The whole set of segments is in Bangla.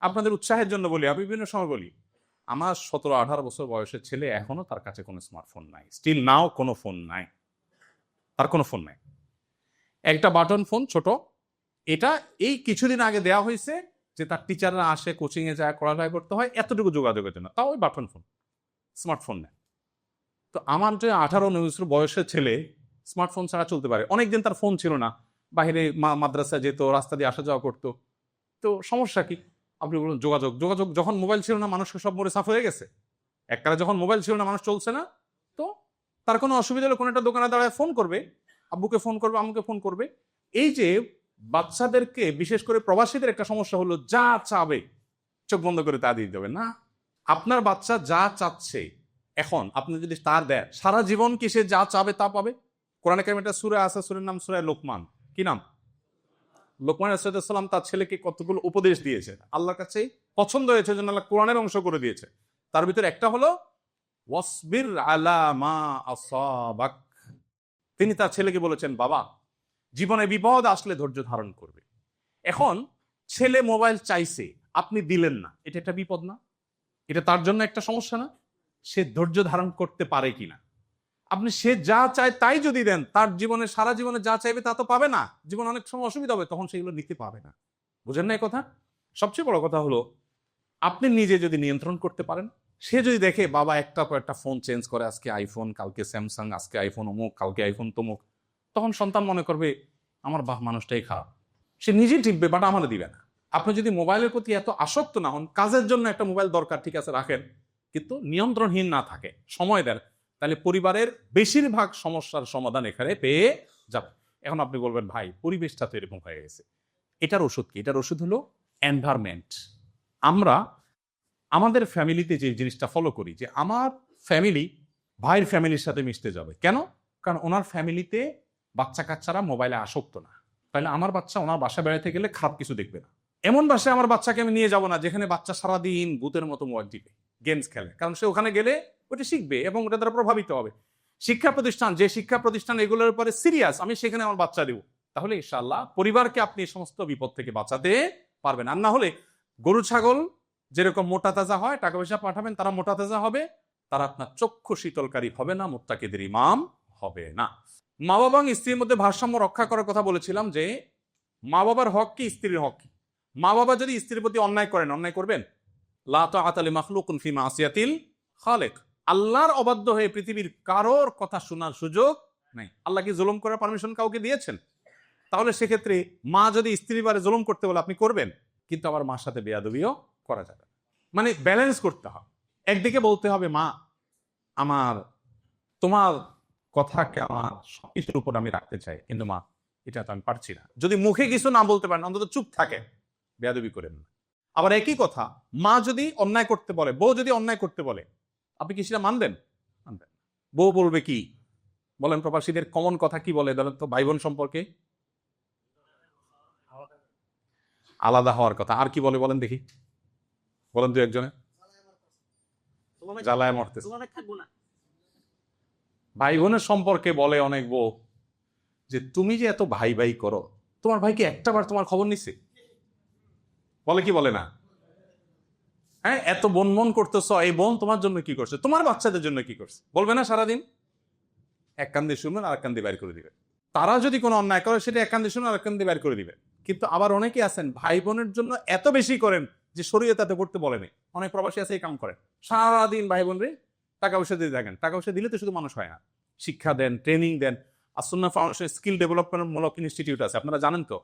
আপনাদের উৎসাহের জন্য বলি, আমি বিভিন্ন সময় বলি, আমার 17-18 বছর বয়সের ছেলে এখনো তার কাছে কোনো স্মার্টফোন নাই, স্টিল নাও কোনো ফোন নাই, তার কোনো ফোন নাই। একটা বাটন ফোন ছোট, এটা এই কিছুদিন আগে দেওয়া হয়েছে যে তার টিচাররা আসে, কোচিং এ যায়, পড়ালেখা করতে হয়, এতটুকু যোগাযোগের জন্য, তাও ওই বাটন ফোন, স্মার্টফোন নেই। তো আমার যে 18-19 বছর বয়সের ছেলে স্মার্টফোন ছাড়া চলতে পারে, অনেকদিন তার ফোন ছিল না, বাইরে মাদ্রাসা যেত, রাস্তা দিয়ে আসা যাওয়া করতো, তো সমস্যা কি? আপনি বলুন যোগাযোগ, যোগাযোগ যখন মোবাইল ছিল না মানুষকে সব মরে সাফ হয়ে গেছে। এককালে যখন মোবাইল ছিল না, মানুষ চলছে না, তো তার কোনো অসুবিধা হলে কোনো একটা দোকানে দাঁড়ায় ফোন করবে, আব্বুকে ফোন করবে, আম্মুকে ফোন করবে। এই যে বাচ্চাদেরকে, বিশেষ করে প্রবাসীদের একটা সমস্যা হলো, যা চাবে চোখ বন্ধ করে তা দিয়ে দেবে না। আপনার বাচ্চা যা চাচ্ছে এখন আপনি যদি তার দেন, সারা জীবন কি সে যা চাবে তা পাবে? কোরআনে কারিমে একটা সূরা আছে, সূরার নাম সূরা লোকমান। কি নাম? লোকমান সাল্লাম তার ছেলেকে কতগুলো উপদেশ দিয়েছে, আল্লাহর কাছে পছন্দ হয়েছে জন্য আল্লাহ কোরআনের অংশ করে দিয়েছে। তার ভিতরে একটা হলো ওয়াসবির আলা মা আসাবাক। তিনি তার ছেলেকে বলেছেন, বাবা জীবনে বিপদ আসলে ধৈর্য ধারণ করবে। এখন ছেলে মোবাইল চাইছে, আপনি দিলেন না, এটা একটা বিপদ না? এটা তার জন্য একটা সমস্যা না? সে ধৈর্য ধারণ করতে পারে কিনা? আপনি সে যা চায় তাই যদি দেন, তার জীবনে সারা জীবনে যা চাইবে তা তো পাবে না, জীবন অনেক সময় অসুবিধা হবে, তখন সেগুলো নিতে পাবে না। বুঝেন না এই কথা? সবচেয়ে বড় কথা হলো আপনি নিজে যদি নিয়ন্ত্রণ করতে পারেন। সে যদি দেখে বাবা একটা পর একটা ফোন চেঞ্জ করে, আজকে আইফোন, কালকে স্যামসাং, আজকে আইফোন অমুক, কালকে আইফোন তমুক, তখন সন্তান মনে করবে আমার বাহ মানুষটাই খারাপ, সে নিজেই টিপবে, বাট আমার দিবে না। আপনি যদি মোবাইলের প্রতি এত আসক্ত না হন, কাজের জন্য একটা মোবাইল দরকার, ঠিক আছে রাখেন, কিন্তু নিয়ন্ত্রণহীন না থাকে, সময় দেন, তাহলে পরিবারের বেশিরভাগ সমস্যার সমাধান এখানে পেয়ে যাবে। এখন আপনি বলবেন ভাই পরিবেশটা তো এরকম হয়ে গেছে, এটার ওষুধ কি? এটার ওষুধ হলো এনভায়রনমেন্ট। আমরা আমাদের ফ্যামিলিতে যে জিনিসটা ফলো করি, যে আমার ফ্যামিলি ভাইয়ের ফ্যামিলির সাথে মিশতে যাবে, কেন? কারণ ওনার ফ্যামিলিতে বাচ্চা কাচ্চারা মোবাইলে আসক্ত না, তাহলে আমার বাচ্চা ওনার বাসা বেড়াতে গেলে খারাপ কিছু দেখবে না। এমন বাসায় আমার বাচ্চাকে আমি নিয়ে যাব না যেখানে বাচ্চা সারাদিন ভূতের মতো মোবাইল টিপে গেমস খেলে, কারণ সে ওখানে গেলে ওটা শিখবে এবং ওটা দ্বারা প্রভাবিত হবে। শিক্ষা প্রতিষ্ঠান, যে শিক্ষা প্রতিষ্ঠান এগুলোর উপরে সিরিয়াস, আমি সেখানে আমার বাচ্চা দেবো, তাহলে ইনশাআল্লাহ পরিবারকে আপনি সমস্ত বিপদ থেকে বাঁচাতে পারবেন। আর না হলে গরু ছাগল যেরকম মোটা তাজা হয়, টাকা পয়সা পাঠাবেন তারা মোটা তাজা হবে, তারা আপনার চক্ষু শীতলকারী হবে না, মুত্তাকিদের ইমাম হবে না। মা বাবা এবং স্ত্রীর মধ্যে ভারসাম্য রক্ষা করার কথা বলেছিলাম, যে মা বাবার হক কি, স্ত্রীর হক কি? মা বাবা যদি স্ত্রীর প্রতি অন্যায় করেন, অন্যায় করবেন, লা তাআতা লিমাখলুকিন ফি মাসিয়াতিল খালিক, আল্লাহর অবাধ্য হয়ে পৃথিবীর কারোর কথা শোনার সুযোগ নেই। আল্লাহ কি জুলুম করার পারমিশন কাউকে দিয়েছেন? তাহলে সেক্ষেত্রে মা যদি স্ত্রীর বারে জুলুম করতে বলে আপনি করবেন, কিন্তু আবার মার সাথে বেয়াদবিও করা যাবে। মানে ব্যালেন্স করতে হবে। একদিকে বলতে হবে মা আমার, তোমার কথাকে আমার সবকিছুর উপর আমি রাখতে চাই, কিন্তু মা এটা তো আমি পারছি না। যদি মুখে কিছু না বলতে পারেন, অন্তত চুপ থাকে, বেয়াদবি করেন না। আবার একই কথা মা যদি অন্যায় করতে বলে, বউ যদি অন্যায় করতে বলে, আপনি কি সেটা মানবেন? মানবেন। বউ বলবে কি? বলেন, প্রবাসীদের কমন কথা কি বলে বলেন তো ভাই বোন সম্পর্কে? আলাদা হওয়ার কথা। আর কি বলে বলেন দেখি, বলেন দু একজনে। জ্বালায় মরতেছে। ভাই বোনের সম্পর্কে বলে অনেক বউ যে তুমি যে এত ভাই ভাই করো, তোমার ভাই কি একটা বার তোমার খবর নিছে? বলে কি বলে না? হ্যাঁ, এত বোন মন করতেছ, এই বোন তোমার জন্য কি করছে, তোমার বাচ্চাদের জন্য কি করছে, বলবে না সারাদিন? এক কান দিয়ে শুনবেন আর এক কান দিয়ে বাইর করে দিবে। তারা যদি কোনো অন্যায় করে সেটা এক কান দিয়ে শুনবেন আর এক কান দিয়ে বাইর করে দিবে। কিন্তু আবার অনেকে আছেন ভাই বোনের জন্য এত বেশি করেন যে শরীয়তে তাতে করতে বলেনি। অনেক প্রবাসী আছে এই কাম করেন, সারাদিন ভাই বোন রে টাকা পয়সা দিয়ে থাকেন। টাকা পয়সা দিলে তো শুধু মানুষ হয় না, শিক্ষা দেন, ট্রেনিং দেন। আসুন্নাহ ফাউন্ডেশন স্কিল ডেভেলপমেন্ট মূলক ইনস্টিটিউট আছে, আপনারা জানেন তো।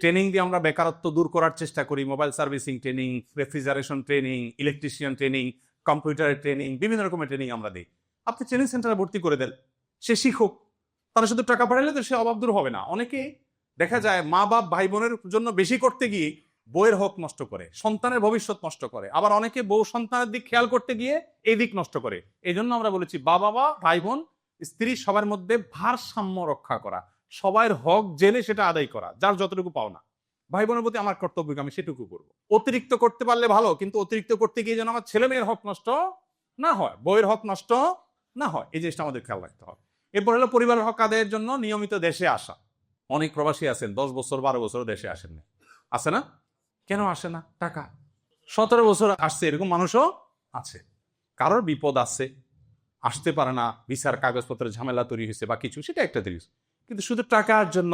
ট্রেনিং দিয়ে আমরা বেকারত্ব দূর করার চেষ্টা করি। Mobile servicing training, refrigeration training, electrician training, কম্পিউটারের ট্রেনিং, বিভিন্ন রকমের ট্রেনিং আমরা দিই। আপনি ট্রেনিং সেন্টারে ভর্তি করে দেন, সে শিখুক। তারা শুধু টাকা পাঠালে তো সে অভাব দূর হবে না। অনেকে দেখা যায় মা বাপ ভাই বোনের জন্য বেশি করতে গিয়ে বউয়ের হক নষ্ট করে, সন্তানের ভবিষ্যৎ নষ্ট করে। আবার অনেকে বউ সন্তানের দিক খেয়াল করতে গিয়ে এই দিক নষ্ট করে। এই জন্য আমরা বলেছি বাবা ভাই বোন স্ত্রী সবার মধ্যে ভারসাম্য রক্ষা করা, সবার হক জেনে সেটা আদায় করা, যার যতটুকু পাওনা। ভাই বোনের প্রতি আমার কর্তব্য আমি সেটুকু করবো। অতিরিক্ত করতে পারলে ভালো, কিন্তু অতিরিক্ত করতে গিয়ে যেন আমার ছেলে মেয়ের হক নষ্ট না হয়, বউয়ের হক নষ্ট না হয়, এই জিনিসটা আমাদের খেয়াল রাখতে হবে। এরপর হলো পরিবারের হক আদায়ের জন্য নিয়মিত দেশে আসা। অনেক প্রবাসী আছেন 10 বছর 12 বছর দেশে আসেননি, আছে না? কেন আসে না? টাকা। 17 বছর আসছে এরকম মানুষও আছে। কারোর বিপদ আছে, আসতে পারে না, ভিসার কাগজপত্রের ঝামেলা তৈরি হয়েছে বা কিছু, সেটা একটা জিনিস। কিন্তু শুধু টাকার জন্য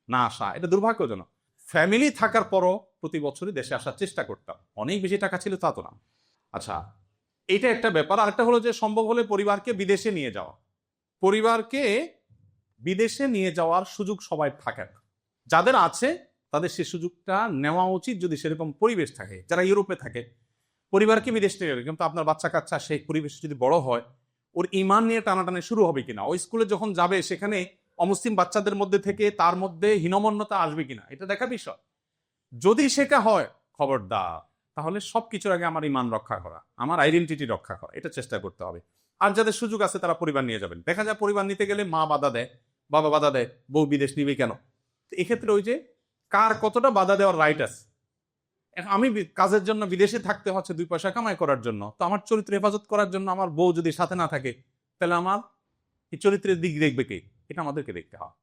না আসা, এটা দুর্ভাগ্যজনক। ফ্যামিলি থাকার পরও প্রতি বছরই দেশে আসার চেষ্টা করতাম, অনেক বেশি টাকা ছিল তা তো না। আচ্ছা, এটা একটা ব্যাপার। আরেকটা হলো যে সম্ভব হলে পরিবারকে বিদেশে নিয়ে যাওয়া। পরিবারকে বিদেশে নিয়ে যাওয়ার সুযোগ সবাই থাকে না, যাদের আছে তাদের সে সুযোগটা নেওয়া উচিত যদি সেরকম পরিবেশ থাকে। যারা ইউরোপে থাকে, পরিবারকে বিদেশ নিয়ে গেলে, কিন্তু আপনার বাচ্চা কাচ্চা সেই পরিবেশে যদি বড় হয়, ওর ইমান নিয়ে টানাটানি শুরু হবে কিনা, ওই স্কুলে যখন যাবে সেখানে অমুসলিম বাচ্চাদের মধ্যে থেকে তার মধ্যে হীনমন্যতা আসবে কিনা, এটা দেখা বিষয়। যদি সেটা হয়, খবরদার, তাহলে সবকিছুর আগে আমার ইমান রক্ষা করা, আমার আইডেন্টিটি রক্ষা করা, এটা চেষ্টা করতে হবে। আর যাদের সুযোগ আছে তারা পরিবার নিয়ে যাবেন। দেখা যায় পরিবার নিতে গেলে মা বাধা দেয়, বাবা বাধা দেয়, বউ বিদেশ নিবে কেন। তো এক্ষেত্রে ওই যে কার কতটা বাধা দেওয়ার রাইট আছে। এখন আমি কাজের জন্য বিদেশে থাকতে হচ্ছে 2 পয়সা কামাই করার জন্য, তো আমার চরিত্র হেফাজত করার জন্য আমার বউ যদি সাথে না থাকে, তাহলে আমার এই চরিত্রের দিক দেখবে কে? এটা আমাদেরকে দেখতে হয়।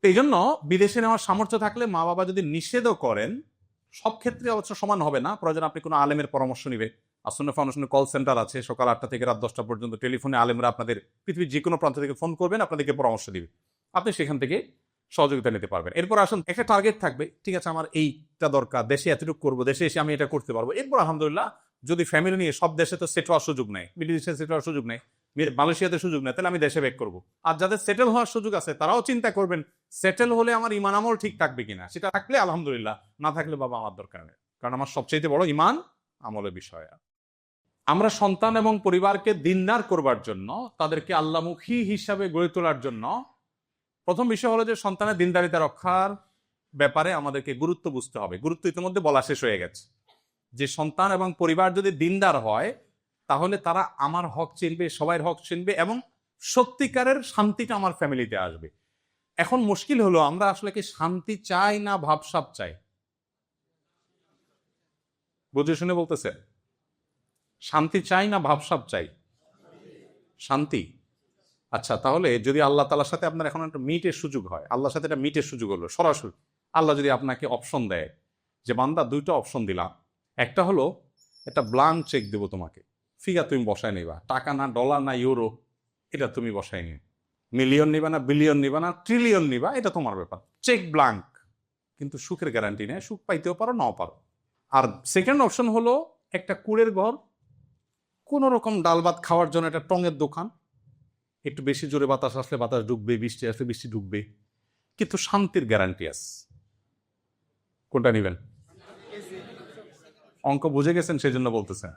এই জন্য বিদেশে নেওয়ার সামর্থ্য থাকলে মা বাবা যদি নিষেধও করেন, সব ক্ষেত্রে অবশ্য সমান হবে না, প্রয়োজন আপনি কোনো আলেমের পরামর্শ নিবে। আসন্ন ফাউন্ডেশনের কল সেন্টার আছে, সকাল 8টা থেকে রাত 10টা পর্যন্ত টেলিফোনে আলেমরা আপনাদের পৃথিবীর যে কোনো প্রান্ত থেকে ফোন করবেন, আপনাদেরকে পরামর্শ দিবে, আপনি সেখান থেকে সহযোগিতা নিতে পারবেন। এরপর আসুন, একটা টার্গেট থাকবে, ঠিক আছে আমার এইটা দরকার, দেশে এতটুকু করবো, দেশে এসে আমি এটা করতে পারবো। এরপর আলহামদুলিল্লাহ, যদি ফ্যামিলি নিয়ে, সব দেশে তো সেট হওয়ার সুযোগ নেই, মিডল ইস্টে সেট হওয়ার সুযোগ নেই, মালয়েশিয়াতে সুযোগ নেই, তাহলে আমি দেশে ব্যাক করবো। আর যাদের সেটেল হওয়ার সুযোগ আছে তারাও চিন্তা করবেন সেটেল হলে আমার ইমান আমল ঠিক থাকবে কিনা, সেটা থাকলে আলহামদুলিল্লাহ, না থাকলে বাবা আমার দরকার নেই, কারণ আমার সবচেয়ে বড় ইমান আমলের বিষয়। আমরা সন্তান এবং পরিবারকে দিনদার করবার জন্য, তাদেরকে আল্লাহমুখী হিসাবে গড়ে তোলার জন্য, প্রথম বিষয় হলো যে সন্তানের দিনদারিতা রক্ষার ব্যাপারে আমাদেরকে গুরুত্ব বুঝতে হবে। গুরুত্ব ইতিমধ্যে বলা শেষ হয়ে গেছে, যে সন্তান এবং পরিবার যদি দিনদার হয়, তাহলে তারা আমার হক চিনবে, সবাইয়ের হক চিনবে, এবং সত্যিকারের শান্তিটা আমার ফ্যামিলিতে আসবে। এখন মুশকিল হলো, আমরা আসলে কি শান্তি চাই না ভাবসাব চাই? বুঝে শুনে বলতেছে, শান্তি চাই না ভাবসাব চাই? শান্তি। আচ্ছা, তাহলে যদি আল্লাহ তাআলার সাথে আপনার এখন একটা মিটের সুযোগ হয়, আল্লাহর সাথে একটা মিটের সুযোগ হলো সরাসরি, আল্লাহ যদি আপনাকে অপশন দেয় যে বান্দা 2টা অপশন দিলাম, একটা হলো একটা ব্লাঙ্ক চেক দেবো তোমাকে, ফিগার তুমি বসায় নিবা, টাকা না ডলার না ইউরো, এটা তুমি বসায় নিবে, মিলিয়ন নিবা না বিলিয়ন নিবা না ট্রিলিয়ন নিবা, এটা তোমার ব্যাপার, চেক ব্লাঙ্ক, কিন্তু সুখের গ্যারান্টি নেই, সুখ পাইতেও পারো নাও পারো। আর সেকেন্ড অপশন হলো একটা কুড়ের ঘর, কোন রকম ডাল ভাত খাওয়ার জন্য একটা টঙের দোকান, একটু বেশি জোরে বাতাস আসলে বাতাস ঢুকবে, বৃষ্টি আসলে বৃষ্টি ঢুকবে, কিন্তু শান্তির গ্যারান্টি আছে। কোনটা নিবেন? অঙ্ক বুঝে গেছেন সেই জন্য বলতেছেন।